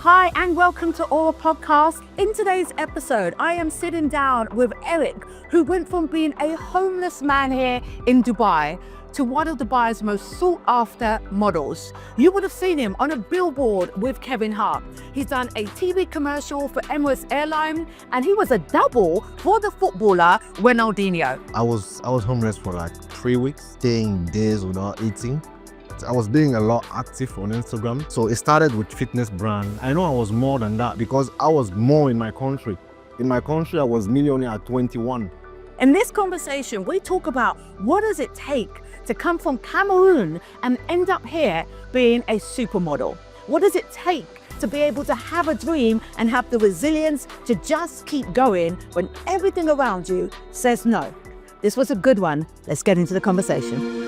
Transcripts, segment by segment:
Hi and welcome to our podcast. In today's episode, I am sitting down with Eric, who went from being a homeless man here in Dubai to one of Dubai's most sought after models. You would have seen him on a billboard with Kevin Hart. He's done a TV commercial for Emirates Airline and he was a double for the footballer Ronaldinho. I was homeless for like 3 weeks, staying days without eating. I was being a lot active on Instagram. So it started with fitness brand. I know I was more than that because I was more in my country. In my country, I was millionaire at 21. In this conversation, we talk about what does it take to come from Cameroon and end up here being a supermodel? What does it take to be able to have a dream and have the resilience to just keep going when everything around you says no? This was a good one. Let's get into the conversation.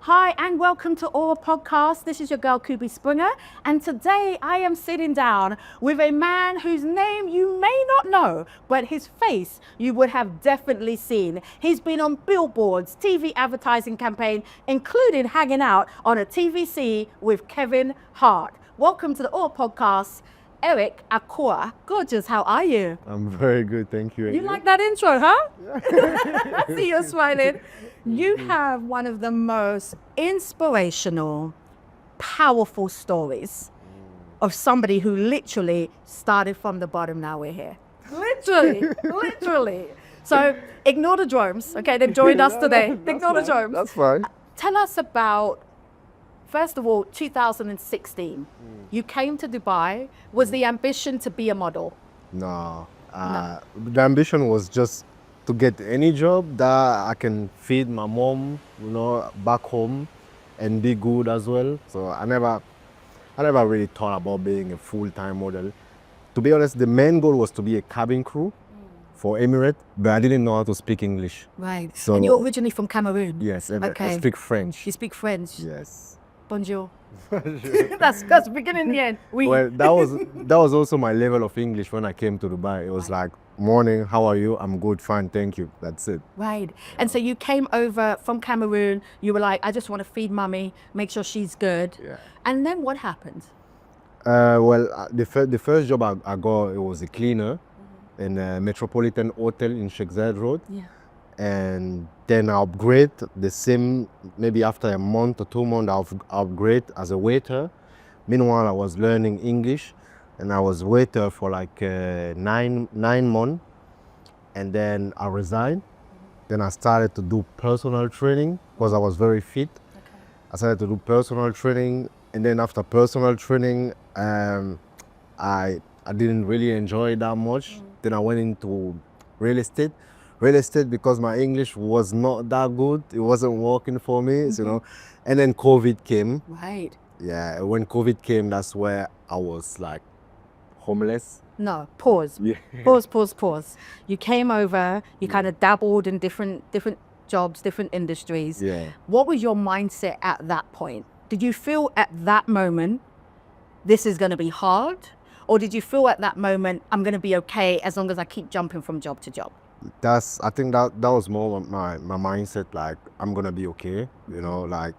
Hi and welcome to our podcast. This is your girl Kubi Springer, and today I am sitting down with a man whose name you may not know, but his face you would have definitely seen. He's been on billboards, TV advertising campaign, including hanging out on a TVC with Kevin Hart. Welcome to the Our Podcast, Eric Akoa. Gorgeous, how are you? I'm very good, thank you. You like that intro, huh? I see you're smiling. You have one of the most inspirational, powerful stories of somebody who literally started from the bottom, now we're here. Literally. So ignore the drones, okay? They've joined us today. Ignore the drones. That's fine. Tell us about, first of all, 2016. You came to Dubai. Was the ambition to be a model? No. The ambition was just to get any job that I can feed my mom, back home and be good as well. So I never really thought about being a full-time model. To be honest, the main goal was to be a cabin crew for Emirates, but I didn't know how to speak English. Right. So, and you're originally from Cameroon? Yes, and okay. I speak French. You speak French? Yes. Bonjour. That's beginning the end. Oui. Well, that was also my level of English when I came to Dubai. It was like, morning, how are you? I'm good, fine, thank you. That's it. Right. And so you came over from Cameroon. You were like, I just want to feed mummy, make sure she's good. Yeah. And then what happened? The first job I got, it was a cleaner in a Metropolitan Hotel in Sheikh Zayed Road. Yeah. And then I upgrade the same, maybe after a month or 2 months, I upgrade as a waiter. Meanwhile, I was learning English and I was waiter for like 9 months. And then I resigned. Then I started to do personal training because I was very fit. Okay. I started to do personal training. And then after personal training, I didn't really enjoy it that much. Then I went into real estate. Real estate because my English was not that good. It wasn't working for me, And then COVID came. Right. Yeah, when COVID came, that's where I was like homeless. No, pause. Yeah. Pause. You came over, you kind of dabbled in different jobs, different industries. Yeah. What was your mindset at that point? Did you feel at that moment, this is going to be hard? Or did you feel at that moment, I'm going to be okay as long as I keep jumping from job to job? I think that was more my mindset, like I'm gonna be okay, like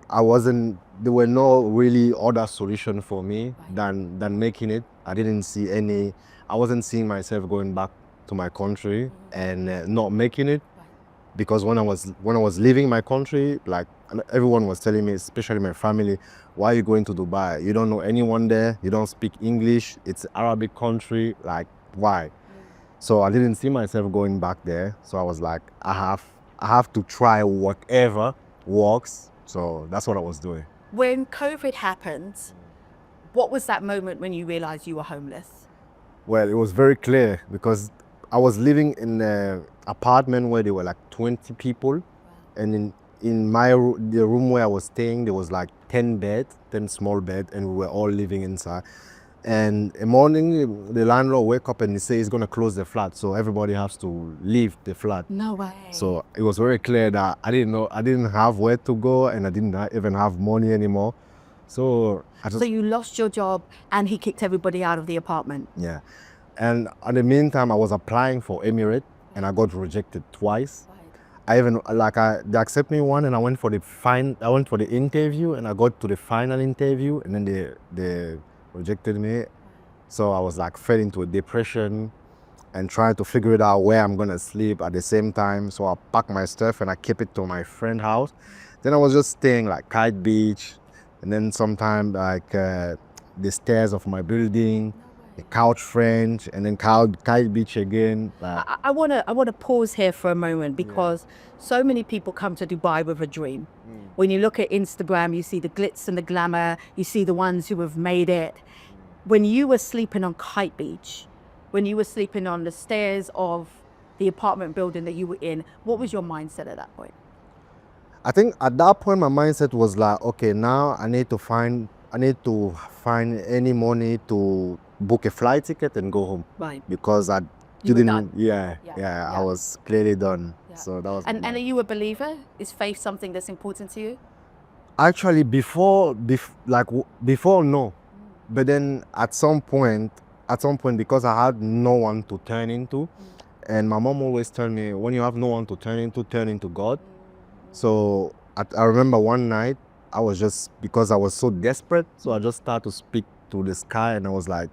there were no really other solution for me than making it. I wasn't seeing myself going back to my country and not making it, because when I was leaving my country, like everyone was telling me, especially my family, why are you going to Dubai? You don't know anyone there, you don't speak English, it's an Arabic country, like why? So I didn't see myself going back there. So I was like, I have to try whatever works. So that's what I was doing. When COVID happened, what was that moment when you realized you were homeless? Well, it was very clear because I was living in an apartment where there were like 20 people. Wow. And in the room where I was staying, there was like 10 small beds, and we were all living inside. And a morning, the landlord wake up and he say he's going to close the flat, so everybody has to leave the flat. No way. So it was very clear that I didn't have where to go, and I didn't even have money anymore. So you lost your job, and he kicked everybody out of the apartment. Yeah, and in the meantime, I was applying for Emirates, and I got rejected twice. Right. I even like they accept me one, and I went for the interview, and I got to the final interview, and then they rejected me. So I was like fell into a depression and trying to figure it out where I'm gonna sleep at the same time. So I packed my stuff and I kept it to my friend's house. Then I was just staying like Kite Beach, and then sometime like the stairs of my building, the couch French, and then Kite Beach again. Like, I wanna pause here for a moment because so many people come to Dubai with a dream. When you look at Instagram, you see the glitz and the glamour, you see the ones who have made it. When you were sleeping on Kite Beach, when you were sleeping on the stairs of the apartment building that you were in, what was your mindset at that point? I think at that point my mindset was like, okay, now I need to find any money to book a flight ticket and go home. Right. Because I You were didn't. done. Yeah, I was clearly done. Yeah. So that was. And are you a believer? Is faith something that's important to you? Actually, before, no, but then at some point, because I had no one to turn into, and my mom always told me, when you have no one to turn into God. So I remember one night, because I was so desperate, so I just started to speak to the sky, and I was like,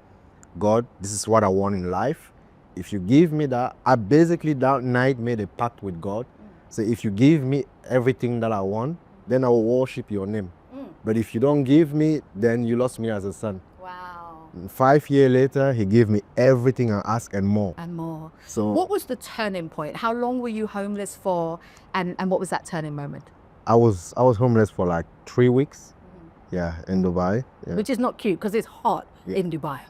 God, this is what I want in life. If you give me that, I basically that night made a pact with God. So if you give me everything that I want, then I will worship your name. But if you don't give me, then you lost me as a son. Wow. And 5 years later, he gave me everything I asked and more. And more. So What was the turning point? How long were you homeless for? And what was that turning moment? I was homeless for like 3 weeks. Yeah, in Dubai. Yeah. Which is not cute because it's hot in Dubai.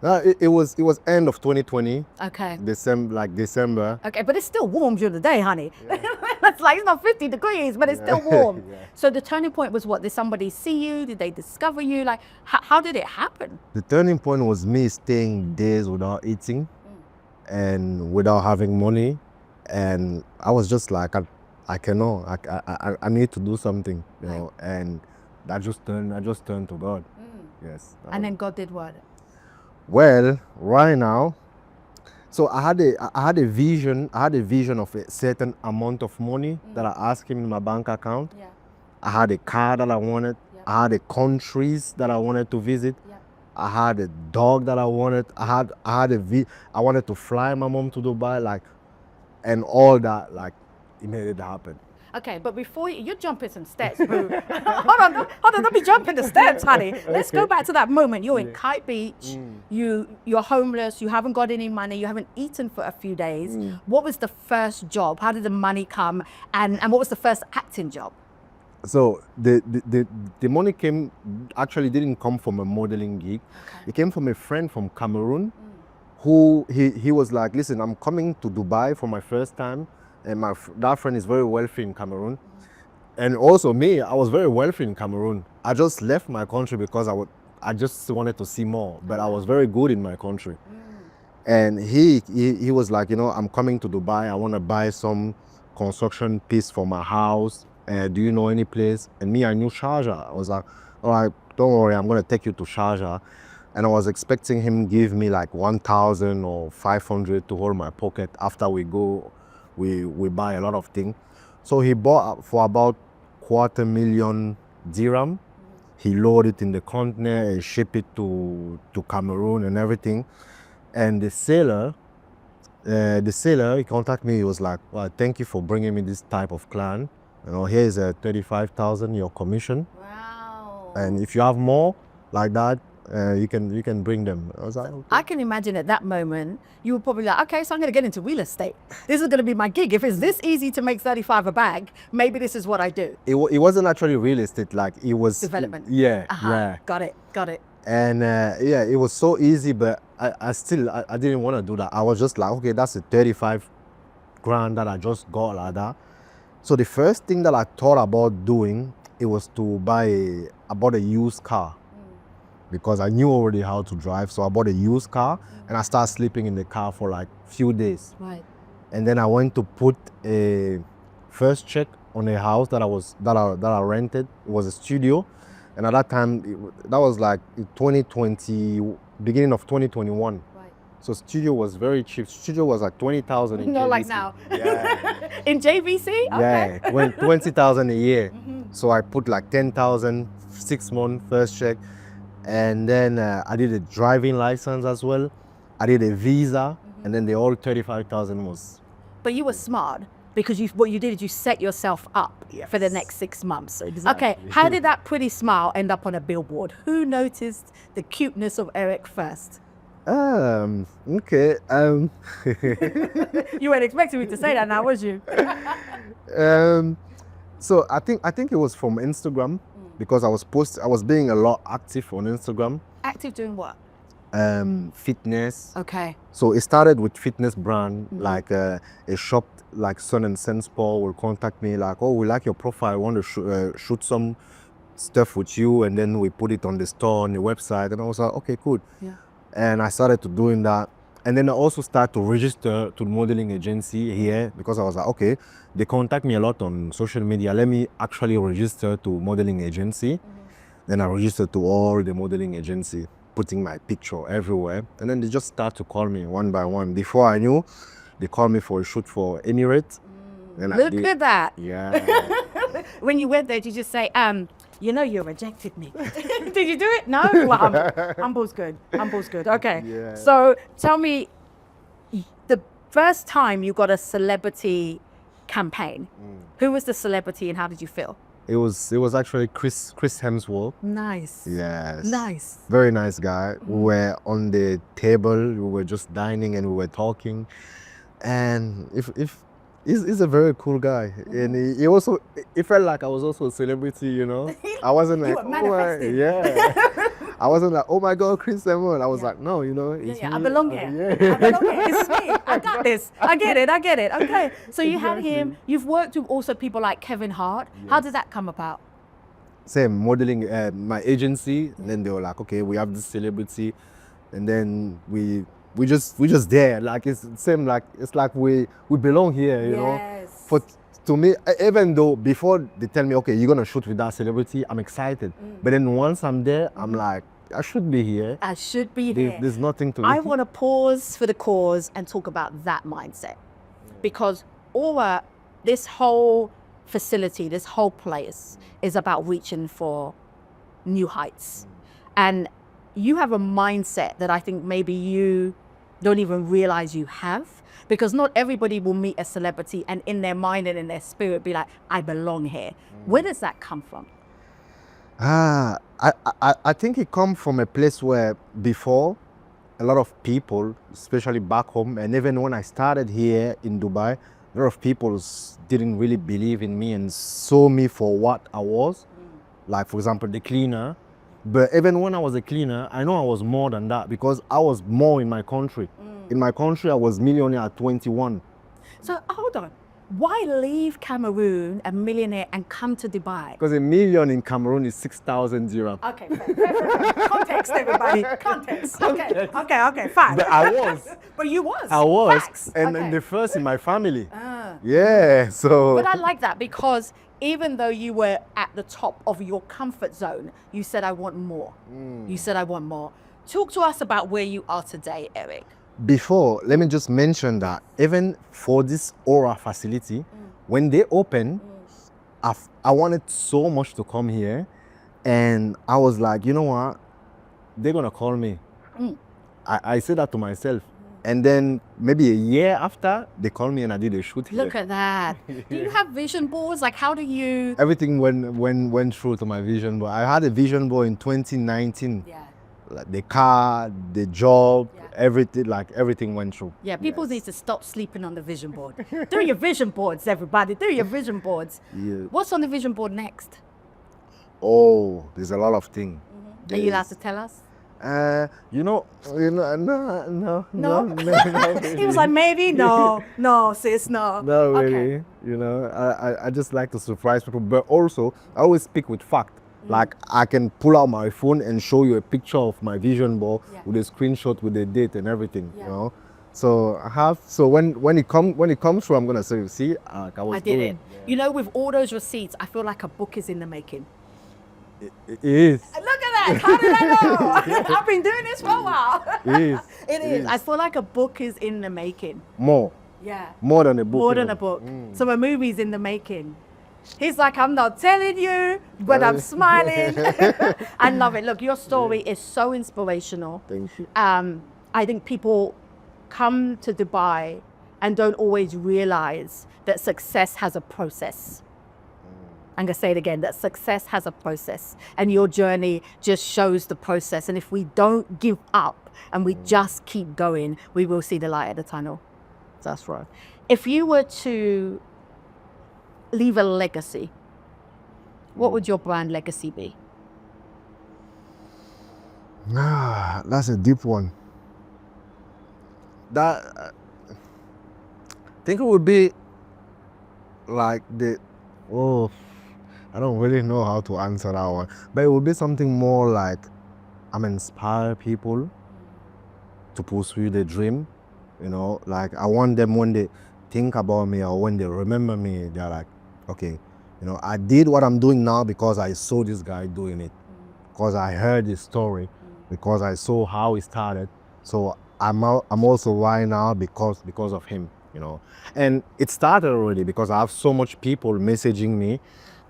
It was end of 2020. Okay. December. Okay, but it's still warm during the day, honey. It's like, it's not 50 degrees, but it's still warm. So the turning point was what? Did somebody see you? Did they discover you? Like, how did it happen? The turning point was me staying days without eating and without having money. And I was just like, I need to do something, you know. And I just turned to God. Yes. And then God did what? Well, right now, so I had a vision of a certain amount of money that I asked him in my bank account. Yeah. I had a car that I wanted. I had the countries that I wanted to visit. I had a dog that I wanted. I wanted to fly my mom to Dubai, like, and all that, like, it made it happen. Okay, but before you're jumping some steps, boo. hold on, don't be jumping the steps, honey. Let's go back to that moment. You're in Kite Beach, you're homeless, you haven't got any money, you haven't eaten for a few days. What was the first job? How did the money come? And what was the first acting job? So the money didn't come from a modeling gig. Okay. It came from a friend from Cameroon who he was like, listen, I'm coming to Dubai for my first time. And that friend is very wealthy in Cameroon. And also me, I was very wealthy in Cameroon. I just left my country because I just wanted to see more, but I was very good in my country. And he was like, you know, I'm coming to Dubai. I want to buy some construction piece for my house. Do you know any place? And me, I knew Sharjah. I was like, all right, don't worry, I'm going to take you to Sharjah. And I was expecting him to give me like 1,000 or 500 to hold my pocket after we buy a lot of things. So he bought for about 250,000 dirham. He loaded it in the container and shipped it to Cameroon and everything. And the seller, he contacted me. He was like, well, thank you for bringing me this type of client. You know, here's a 35,000 your commission. Wow. And if you have more like that, you can bring them. I was like, okay. I can imagine at that moment, you were probably like, okay, so I'm going to get into real estate. This is going to be my gig. If it's this easy to make 35 a bag, maybe this is what I do. It wasn't actually real estate, like it was development. Yeah. Got it. And it was so easy, but I didn't want to do that. I was just like, okay, that's a 35 grand that I just got like that. So the first thing that I thought about doing, it was to buy a used car. Because I knew already how to drive, so I bought a used car and I started sleeping in the car for like few days. Right. And then I went to put a first check on a house that I rented. It was a studio, and at that time that was like 2020, beginning of 2021. Right. So studio was very cheap. Studio was like 20,000 in Not like JVC. now. Yeah. In JVC? Okay. Yeah, 20,000 a year. So I put like 10,000, 6 month first check. And then I did a driving license as well. I did a visa, and then the all 35,000 was. But you were smart because what you did is you set yourself up for the next 6 months. Exactly. Okay, how did that pretty smile end up on a billboard? Who noticed the cuteness of Eric first? Okay. You weren't expecting me to say that now, was you? So I think it was from Instagram because I was being a lot active on Instagram. Active doing what? Fitness. Okay. So it started with fitness brand, like a shop like Sun and Sense Paul will contact me like, oh, we like your profile, I want to shoot some stuff with you, and then we put it on the store, on the website, and I was like, okay, cool. Yeah. And I started to doing that. And then I also started to register to the modeling agency here because I was like, okay, they contact me a lot on social media. Let me actually register to modeling agency. Then I registered to all the modeling agency, putting my picture everywhere. And then they just start to call me one by one. Before I knew, they called me for a shoot for Emirates. And Look at that. Yeah. When you went there, did you just say, you know you rejected me? Did you do it? No? Well, humble's good. Humble's good. Okay. Yeah. So tell me, the first time you got a celebrity campaign, who was the celebrity and how did you feel? It was actually Chris Hemsworth. Nice. Yes. Nice. Very nice guy. We were on the table, we were just dining and we were talking. And he's a very cool guy. And he also, it felt like I was also a celebrity, you know. I wasn't like, were manifesting. yeah. I wasn't like, oh my God, Chris Hemsworth. I was like, no, you know, it's Yeah, me. I belong here. Yeah. I belong here. This is me. I got this. I get it. Okay. So you had him. You've worked with also people like Kevin Hart. How did that come about? Same modeling, my agency. And then they were like, okay, we have this celebrity. And then we just there. Like it's same, like it's like we belong here, you know. To me, even though before they tell me, okay, you're gonna shoot with that celebrity, I'm excited. But then once I'm there, I'm like, I should be here. I should be here. There's nothing to I want to pause for the cause and talk about that mindset. Because Aura, this whole facility, this whole place is about reaching for new heights. And you have a mindset that I think maybe you don't even realize you have, because not everybody will meet a celebrity and in their mind and in their spirit be like, I belong here. Where does that come from? I think it comes from a place where before a lot of people, especially back home, and even when I started here in Dubai, a lot of people didn't really believe in me and saw me for what I was. Like, for example, the cleaner. But even when I was a cleaner, I know I was more than that because I was more in my country. In my country, I was millionaire at 21. So hold on. Why leave Cameroon, a millionaire, and come to Dubai? Because a million in Cameroon is 6,000 dirham. Okay, fair. Context, everybody. Context. Okay, fine. But I was. But you was. I was. Facts. And Okay. the first in my family. Yeah, so. But I like that because even though you were at the top of your comfort zone, you said, I want more. You said, I want more. Talk to us about where you are today, Eric. Before, let me just mention that even for this Aura facility, when they opened, I wanted so much to come here. And I was like, you know what? They're going to call me. I said that to myself. And then maybe a year after, they called me and I did a shoot here. Look at that. Do you have vision boards? Like, how do you... Everything went through to my vision board. I had a vision board in 2019. Yeah. Like the car, the job, everything went through. Yeah, people need to stop sleeping on the vision board. Do your vision boards, everybody. Do your vision boards. Yeah. What's on the vision board next? Oh, there's a lot of things. Are you allowed to tell us? No. He was like, maybe, no, sis, no. No, Okay. really. You know, I just like to surprise people, but also I always speak with fact. Like I can pull out my phone and show you a picture of my vision board with a screenshot with the date and everything. You know, so I have. So when it comes through, I'm gonna say, see, I did it. You know, with all those receipts, I feel like a book is in the making. It is. Look at Yes, how did I know? I've been doing this for a while. It is. It is. I feel like a book is in the making. More. Yeah. More than a book. More than a book. So a movie's in the making. He's like, I'm not telling you, but I'm smiling. I love it. Look, your story is so inspirational. Thank you. I think people come to Dubai and don't always realize that success has a process. I'm going to say it again, that success has a process, and your journey just shows the process. And if we don't give up and we just keep going, we will see the light at the tunnel. That's right. If you were to leave a legacy, what would your brand legacy be? That's a deep one. I think it would be like I don't really know how to answer that one, but it would be something more like I'm inspire people to pursue their dream. You know, like I want them when they think about me or when they remember me, they're like, okay, you know, I did what I'm doing now because I saw this guy doing it, because I heard his story, because I saw how he started. So I'm also right now because of him, you know. And it started already because I have so much people messaging me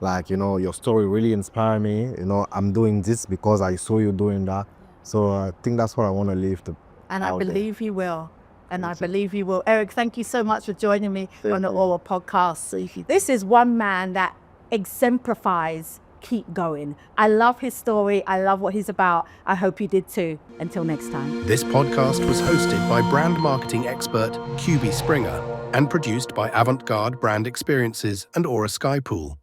like, you know, your story really inspired me, you know, I'm doing this because I saw you doing that. So I think that's what I want to leave to. And I believe you will. And I believe you will. Eric, thank you so much for joining me on the Aura podcast. This is one man that exemplifies keep going. I love his story. I love what he's about. I hope you did too. Until next time. This podcast was hosted by brand marketing expert Kubi Springer and produced by AVANTGARDE Brand Experiences and Aura Skypool.